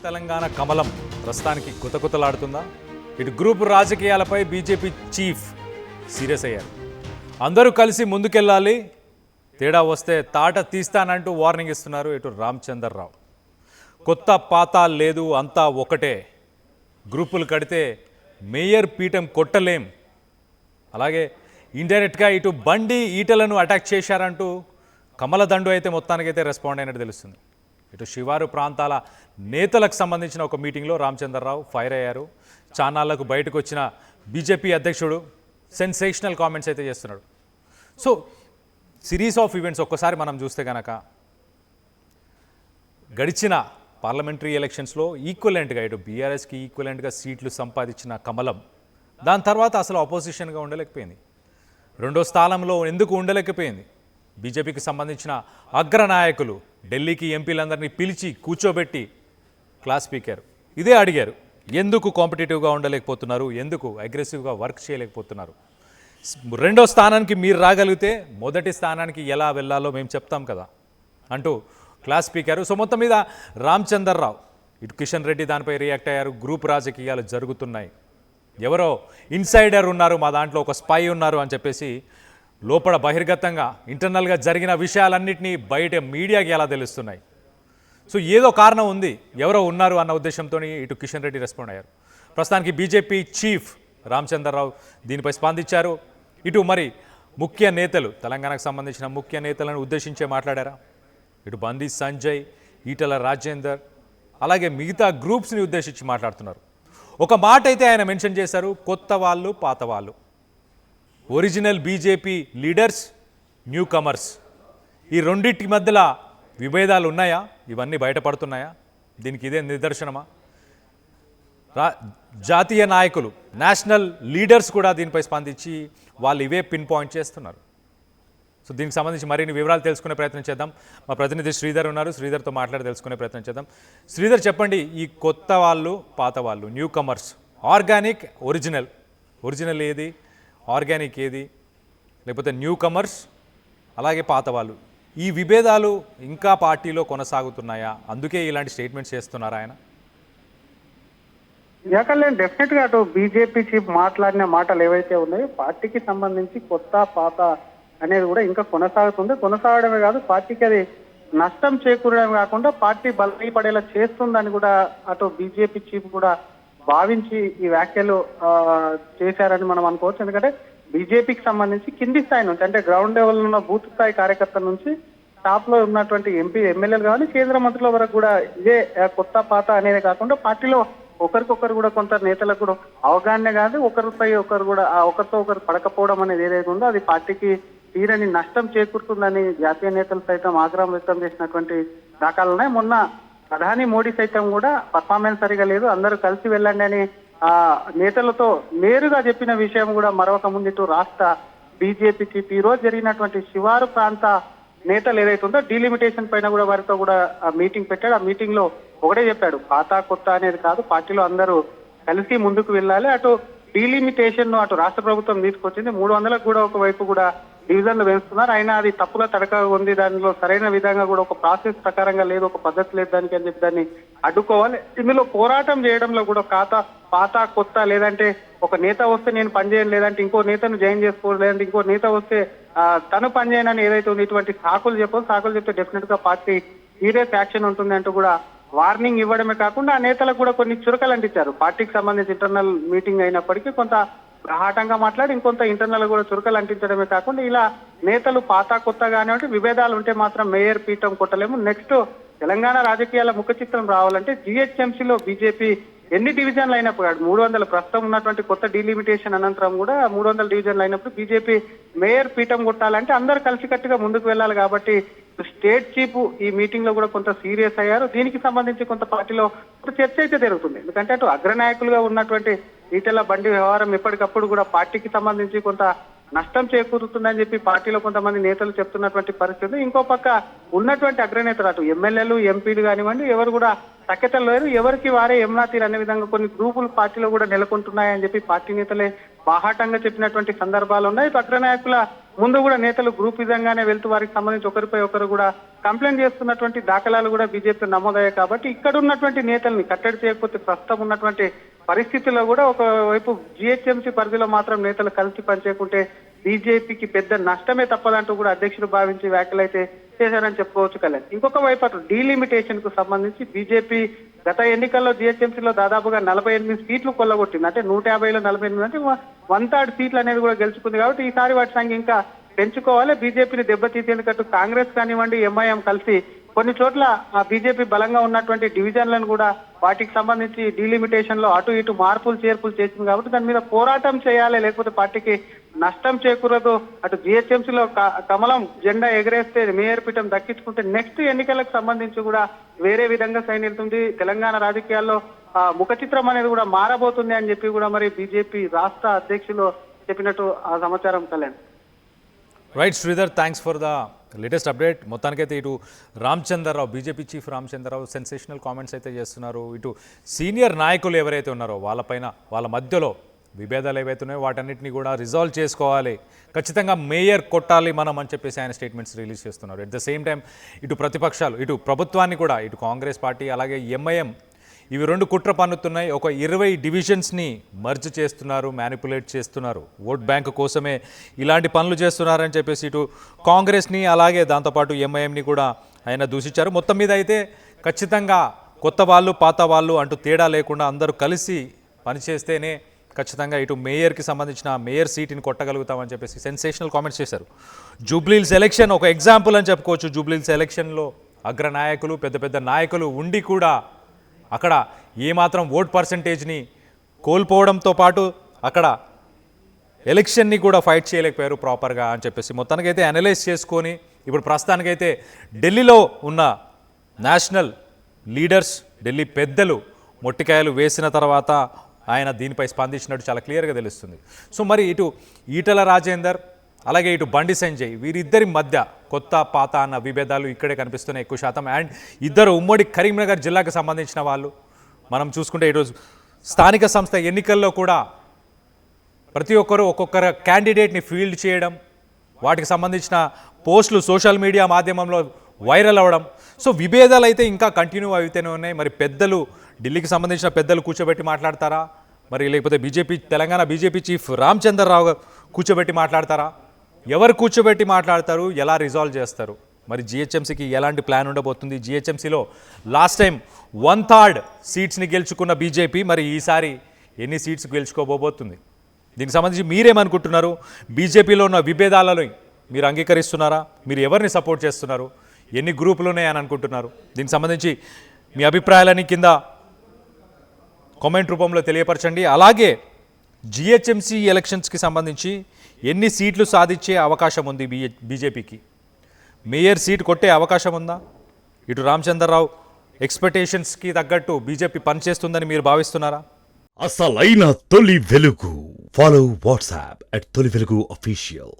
తెలంగాణ కమలం ప్రస్తుతానికి కుతకుతలాడుతుందా? ఇటు గ్రూప్ రాజకీయాలపై బీజేపీ చీఫ్ సీరియస్ అయ్యారు. అందరూ కలిసి ముందుకెళ్ళాలి, తేడా వస్తే తాట తీస్తానంటూ వార్నింగ్ ఇస్తున్నారు ఇటు రామచంద్రరావు. కొత్త పాత లేదు, అంతా ఒకటే. గ్రూపులు కడితే మేయర్ పీఠం కొట్టలేం. అలాగే ఇండైరెక్ట్గా ఇటు బండి ఈటలను అటాక్ చేశారంటూ కమల దండు అయితే మొత్తానికైతే రెస్పాండ్ అయినట్టు తెలుస్తుంది. ఇటు శివారు ప్రాంతాల నేతలకు సంబంధించిన ఒక మీటింగ్లో రామచంద్రరావు ఫైర్ అయ్యారు. చానాళ్లకు బయటకు వచ్చిన బీజేపీ అధ్యక్షుడు సెన్సేషనల్ కామెంట్స్ అయితే చేస్తున్నాడు. సో సిరీస్ ఆఫ్ ఈవెంట్స్ ఒక్కసారి మనం చూస్తే కనుక గడిచిన పార్లమెంటరీ ఎలక్షన్స్లో ఈక్వలెంట్గా ఇటు బీఆర్ఎస్కి ఈక్వలెంట్గా సీట్లు సంపాదించిన కమలం దాని తర్వాత అసలు ఆపోజిషన్గా ఉండలేకపోయింది. రెండో స్థానంలో ఎందుకు ఉండలేకపోయింది? బీజేపీకి సంబంధించిన అగ్రనాయకులు ఢిల్లీకి ఎంపీలందరినీ పిలిచి కూర్చోబెట్టి క్లాస్ స్పీకర్ ఇదే అడిగారు, ఎందుకు కాంపిటేటివ్గా ఉండలేకపోతున్నారు, ఎందుకు అగ్రెసివ్గా వర్క్ చేయలేకపోతున్నారు, రెండో స్థానానికి మీరు రాగలిగితే మొదటి స్థానానికి ఎలా వెళ్ళాలో మేము చెప్తాం కదా అంటూ క్లాస్ స్పీకర్. సో మొత్తం మీద రామచంద్రరావు ఇటు కిషన్ రెడ్డి దానిపై రియాక్ట్ అయ్యారు. గ్రూప్ రాజకీయాలు జరుగుతున్నాయి, ఎవరో ఇన్సైడర్ ఉన్నారు, మా దాంట్లో ఒక స్పై ఉన్నారు అని చెప్పేసి లోపల బహిర్గతంగా ఇంటర్నల్గా జరిగిన విషయాలన్నింటినీ బయట మీడియాకి ఎలా తెలుస్తున్నాయి. సో ఏదో కారణం ఉంది, ఎవరో ఉన్నారు అన్న ఉద్దేశంతో ఇటు కిషన్ రెడ్డి రెస్పాండ్ అయ్యారు. ప్రస్తుతానికి బీజేపీ చీఫ్ రామచంద్రరావు దీనిపై స్పందించారు. ఇటు మరి ముఖ్య నేతలు, తెలంగాణకు సంబంధించిన ముఖ్య నేతలను ఉద్దేశించే మాట్లాడారా. ఇటు బండి సంజయ్, ఈటల రాజేందర్, అలాగే మిగతా గ్రూప్స్ని ఉద్దేశించి మాట్లాడుతున్నారు. ఒక మాట అయితే ఆయన మెన్షన్ చేశారు, కొత్త వాళ్ళు పాత వాళ్ళు, original BJP leaders, new comers, ఈ రెండింటి మధ్యలో విభేదాలు ఉన్నాయా? ఇవన్నీ బయటపడుతున్నాయా? దీనికి ఇదే నిదర్శనమా? జాతీయ నాయకులు, నేషనల్ లీడర్స్ కూడా దీనిపై స్పందించి వాళ్ళు ఇవే పిన్ పాయింట్ చేస్తున్నారు. సో దీనికి సంబంధించి మరిన్ని వివరాలు తెలుసుకునే ప్రయత్నం చేద్దాం. మా ప్రతినిధి శ్రీధర్ ఉన్నారు, శ్రీధర్తో మాట్లాడి తెలుసుకునే ప్రయత్నం చేద్దాం. శ్రీధర్, చెప్పండి, ఈ కొత్త వాళ్ళు పాత వాళ్ళు, న్యూ కమర్స్, ఆర్గానిక్ ఒరిజినల్ ఏది, ఆర్గానిక్ ఏది, లేకపోతే న్యూ కమర్స్ అలాగే పాత వాళ్ళు, ఈ విభేదాలు ఇంకా పార్టీలో కొనసాగుతున్నాయా? అందుకే ఇలాంటి స్టేట్మెంట్స్ చేస్తున్నారా ఆయన? కళ్యాణ్, డెఫినెట్ గా అటు బీజేపీ చీఫ్ మాట్లాడిన మాటలు ఏవైతే ఉన్నాయో పార్టీకి సంబంధించి కొత్త పాత అనేది కూడా ఇంకా కొనసాగుతుంది. కొనసాగడమే కాదు, పార్టీకి అది నష్టం చేకూరడమే కాకుండా పార్టీ బలపడేలా చేస్తుందని కూడా అటు బీజేపీ చీఫ్ కూడా భావించి ఈ వ్యాఖ్యలు చేశారని మనం అనుకోవచ్చు. ఎందుకంటే బీజేపీకి సంబంధించి కింది స్థాయి నుంచి, అంటే గ్రౌండ్ లెవెల్ ఉన్న బూత్ స్థాయి కార్యకర్తల నుంచి టాప్ లో ఉన్నటువంటి ఎంపీ ఎమ్మెల్యేలు కానీ కేంద్ర మంత్రుల వరకు కూడా ఇదే కొత్త పాత అనేది కాకుండా పార్టీలో ఒకరికొకరు కూడా కొంత నేతలకు కూడా అవగాహన కాదు, ఒకరిపై ఒకరు కూడా ఒకరితో ఒకరు పడకపోవడం అనేది ఏదైతే ఉందో అది పార్టీకి తీరని నష్టం చేకూరుతుందని జాతీయ నేతలు సైతం ఆగ్రహం వ్యక్తం చేసినటువంటి దాఖలు ఉన్నాయి. మొన్న ప్రధాని మోడీ సైతం కూడా పర్ఫార్మెన్స్ సరిగా లేదు, అందరూ కలిసి వెళ్ళండి అని నేతలతో నేరుగా చెప్పిన విషయం కూడా మరొక ముందు రాష్ట్ర బీజేపీ చీఫ్ ఈ రోజు జరిగినటువంటి శివారు ప్రాంత నేతలు ఏదైతే ఉందో డీలిమిటేషన్ పైన కూడా వారితో కూడా మీటింగ్ పెట్టాడు. ఆ మీటింగ్ లో ఒకటే చెప్పాడు, పాత కొత్త అనేది కాదు, పార్టీలో అందరూ కలిసి ముందుకు వెళ్ళాలి. అటు డీలిమిటేషన్ ను అటు రాష్ట్ర ప్రభుత్వం తీసుకొచ్చింది, 300లకు కూడా ఒకవైపు కూడా డివిజన్లు వేస్తున్నారు. అయినా అది తప్పుగా తడకగా ఉంది, దానిలో సరైన విధంగా కూడా ఒక ప్రాసెస్ ప్రకారంగా లేదు, ఒక పద్ధతి లేదు దానికి అని చెప్పి దాన్ని అడ్డుకోవాలి. ఇందులో పోరాటం చేయడంలో కూడా పాత కొత్త, లేదంటే ఒక నేత వస్తే నేను పనిచేయను, లేదంటే ఇంకో నేతను జాయిన్ చేసుకోవాలి, లేదంటే ఇంకో నేత వస్తే తను పనిచేయనని ఏదైతే ఉంది ఇటువంటి సాకులు చెప్తే డెఫినెట్ గా పార్టీ సీరియస్ యాక్షన్ ఉంటుంది అంటూ కూడా వార్నింగ్ ఇవ్వడమే కాకుండా ఆ నేతలకు కూడా కొన్ని చురకలు అంటించారు. పార్టీకి సంబంధించి ఇంటర్నల్ మీటింగ్ అయినప్పటికీ కొంత ప్రహాటంగా మాట్లాడి ఇంకొంత ఇంటర్నల్ కూడా చురకలు అంటించడమే కాకుండా ఇలా నేతలు పాత కొత్త కానివ్వండి విభేదాలు ఉంటే మాత్రం మేయర్ పీఠం కొట్టలేము. నెక్స్ట్ తెలంగాణ రాజకీయాల ముఖ చిత్రం రావాలంటే జిహెచ్ఎంసీలో బీజేపీ ఎన్ని డివిజన్లు అయినప్పుడు 300 ప్రస్తుతం ఉన్నటువంటి కొత్త డీలిమిటేషన్ అనంతరం కూడా 300 డివిజన్లు అయినప్పుడు బీజేపీ మేయర్ పీఠం కొట్టాలంటే అందరూ కలిసికట్టుగా ముందుకు వెళ్ళాలి. కాబట్టి స్టేట్ చీఫ్ ఈ మీటింగ్ లో కూడా కొంత సీరియస్ అయ్యారు. దీనికి సంబంధించి కొంత పార్టీలో చర్చ అయితే జరుగుతుంది. ఎందుకంటే అటు అగ్రనాయకులుగా ఉన్నటువంటి ఈటెల బండి వ్యవహారం ఎప్పటికప్పుడు కూడా పార్టీకి సంబంధించి కొంత నష్టం చేకూరుతుందని చెప్పి పార్టీలో కొంతమంది నేతలు చెప్తున్నటువంటి పరిస్థితి. ఇంకో పక్క ఉన్నటువంటి అగ్రనేతలు అటు ఎమ్మెల్యేలు ఎంపీలు కానివ్వండి ఎవరు కూడా సఖ్యతలు లేరు, ఎవరికి వారే యమునా తీర్ అనే విధంగా కొన్ని గ్రూపులు పార్టీలో కూడా నెలకొంటున్నాయని చెప్పి పార్టీ నేతలే బాహాటంగా చెప్పినటువంటి సందర్భాలు ఉన్నాయి. అగ్రనాయకుల ముందు కూడా నేతలు గ్రూప్ విధంగానే వెళ్తూ వారికి సంబంధించి ఒకరిపై ఒకరు కూడా కంప్లైంట్ చేస్తున్నటువంటి దాఖలాలు కూడా బీజేపీ నమోదయ్యాయి. కాబట్టి ఇక్కడ ఉన్నటువంటి నేతల్ని కట్టడి చేయకపోతే ప్రస్తుతం ఉన్నటువంటి పరిస్థితుల్లో కూడా ఒకవైపు జిహెచ్ఎంసీ పరిధిలో మాత్రం నేతలు కలిసి పనిచేయకుంటే బీజేపీకి పెద్ద నష్టమే తప్పదంటూ కూడా అధ్యక్షుడు భావించి వ్యాఖ్యలైతే చేశారని చెప్పుకోవచ్చు. కళ్యాణ్, ఇంకొక వైపు అటు డీలిమిటేషన్ కు సంబంధించి బీజేపీ గత ఎన్నికల్లో జిహెచ్ఎంసీలో దాదాపుగా 48 సీట్లు కొల్లగొట్టింది. అంటే 150లో 48 అంటే 1/3 సీట్లు అనేది కూడా గెలుచుకుంది. కాబట్టి ఈసారి వాటి సంఖ్య ఇంకా పెంచుకోవాలి. బీజేపీని దెబ్బతీసేందుకు అటు కాంగ్రెస్ కానివ్వండి, ఎంఐఎం కలిసి కొన్ని చోట్ల ఆ బీజేపీ బలంగా ఉన్నటువంటి డివిజన్లను కూడా వాటికి సంబంధించి డీలిమిటేషన్ లో అటు ఇటు మార్పులు చేర్పులు చేసింది. కాబట్టి దాని మీద పోరాటం చేయాలి, లేకపోతే పార్టీకి నష్టం చేకూరదు. అటు జిహెచ్ఎంసీలో కమలం జెండా ఎగరేస్తే మేయర్ పీఠం దక్కించుకుంటే నెక్స్ట్ ఎన్నికలకు సంబంధించి కూడా వేరే విధంగా సైన్ వెళ్తుంది. తెలంగాణ రాజకీయాల్లో ముఖ చిత్రం అనేది కూడా మారబోతుంది అని చెప్పి కూడా మరి బీజేపీ రాష్ట్ర అధ్యక్షులు చెప్పినట్టు ఆ సమాచారం. Kalyan, right Sridhar, thanks for the latest update. మొత్తానికైతే ఇటు Ramachandra Rao, BJP chief Ramachandra Rao sensational comments అయితే చేస్తున్నారు. ఇటు సీనియర్ నాయకులు ఎవరైతే ఉన్నారో వాళ్ళపైన, వాళ్ళ మధ్యలో విభేదాలు ఏవైతే ఉన్నాయో వాటన్నిటిని కూడా రిజాల్వ్ చేసుకోవాలి, ఖచ్చితంగా మేయర్ కొట్టాలి మనం అని చెప్పేసి ఆయన స్టేట్మెంట్స్ రిలీజ్ చేస్తున్నారు. ఎట్ ద సేమ్ టైం ఇటు ప్రతిపక్షాలు, ఇటు ప్రభుత్వాన్ని కూడా, ఇటు కాంగ్రెస్ పార్టీ అలాగే ఎంఐఎం ఇవి రెండు కుట్ర పన్నుతున్నాయి. ఒక 20 డివిజన్స్ని మర్జ్ చేస్తున్నారు, మ్యానిపులేట్ చేస్తున్నారు, ఓట్ బ్యాంక్ కోసమే ఇలాంటి పనులు చేస్తున్నారని చెప్పేసి ఇటు కాంగ్రెస్ని అలాగే దాంతోపాటు ఎంఐఎంని కూడా ఆయన దూషించారు. మొత్తం మీద అయితే ఖచ్చితంగా కొత్త వాళ్ళు పాత వాళ్ళు అంటూ తేడా లేకుండా అందరూ కలిసి పనిచేస్తేనే ఖచ్చితంగా ఇటు మేయర్కి సంబంధించిన మేయర్ సీట్ని కొట్టగలుగుతామని చెప్పేసి సెన్సేషనల్ కామెంట్స్ చేశారు. జూబ్లీహిల్స్ ఎలక్షన్ ఒక ఎగ్జాంపుల్ అని చెప్పుకోవచ్చు. జూబ్లీహిల్స్ ఎలక్షన్లో అగ్రనాయకులు, పెద్ద పెద్ద నాయకులు ఉండి కూడా అక్కడ ఏమాత్రం ఓట్ పర్సంటేజ్ని కోల్పోవడంతో పాటు అక్కడ ఎలక్షన్ని కూడా ఫైట్ చేయలేకపోయారు ప్రాపర్గా అని చెప్పేసి మొత్తానికైతే అనలైజ్ చేసుకొని ఇప్పుడు ప్రస్తుతానికైతే ఢిల్లీలో ఉన్న నేషనల్ లీడర్స్, ఢిల్లీ పెద్దలు మొట్టికాయలు వేసిన తర్వాత ఆయన దీనిపై స్పందించినట్టు చాలా క్లియర్గా తెలుస్తుంది. సో మరి ఇటు ఈటల రాజేందర్ అలాగే ఇటు బండి సంజయ్ వీరిద్దరి మధ్య కొత్త పాత అన్న విభేదాలు ఇక్కడే కనిపిస్తున్నాయి ఎక్కువ శాతం. అండ్ ఇద్దరు ఉమ్మడి కరీంనగర్ జిల్లాకు సంబంధించిన వాళ్ళు. మనం చూసుకుంటే ఈరోజు స్థానిక సంస్థ ఎన్నికల్లో కూడా ప్రతి ఒక్కరూ ఒక్కొక్కరు క్యాండిడేట్ని ఫీల్డ్ చేయడం, వాటికి సంబంధించిన పోస్టులు సోషల్ మీడియా మాధ్యమంలో వైరల్ అవ్వడం. సో విభేదాలు అయితే ఇంకా కంటిన్యూ అవుతూనే ఉన్నాయి. మరి పెద్దలు, ఢిల్లీకి సంబంధించిన పెద్దలు కూర్చోబెట్టి మాట్లాడతారా, మరి లేకపోతే తెలంగాణ బీజేపీ చీఫ్ రామచంద్రరావు కూర్చోబెట్టి మాట్లాడతారా? ఎవరు కూర్చోబెట్టి మాట్లాడతారు, ఎలా రిజాల్వ్ చేస్తారు? మరి జిహెచ్ఎంసీకి ఎలాంటి ప్లాన్ ఉండబోతుంది? జిహెచ్ఎంసీలో లాస్ట్ టైం 1/3 సీట్స్ని గెలుచుకున్న బీజేపీ మరి ఈసారి ఎన్ని సీట్స్ గెలుచుకోబోతుంది? దీనికి సంబంధించి మీరేమనుకుంటున్నారు? బీజేపీలో ఉన్న విభేదాలను మీరు అంగీకరిస్తున్నారా? మీరు ఎవరిని సపోర్ట్ చేస్తున్నారు? ఎన్ని గ్రూపులు ఉన్నాయని అనుకుంటున్నారు? దీనికి సంబంధించి మీ అభిప్రాయాలని కింద కామెంట్ రూపంలో తెలియపరచండి. అలాగే జిహెచ్ఎంసీ ఎలక్షన్స్కి సంబంధించి ఎన్ని సీట్లు సాధించే అవకాశం ఉంది బీజేపీకి? మేయర్ సీట్ కొట్టే అవకాశం ఉందా? ఇటు రామచంద్రరావు ఎక్స్పెక్టేషన్స్కి తగ్గట్టు బీజేపీ పనిచేస్తుందని మీరు భావిస్తున్నారా? అసలైన తొలి వెలుగు. ఫాలో వాట్సాప్ @తొలి వెలుగు అఫీషియల్.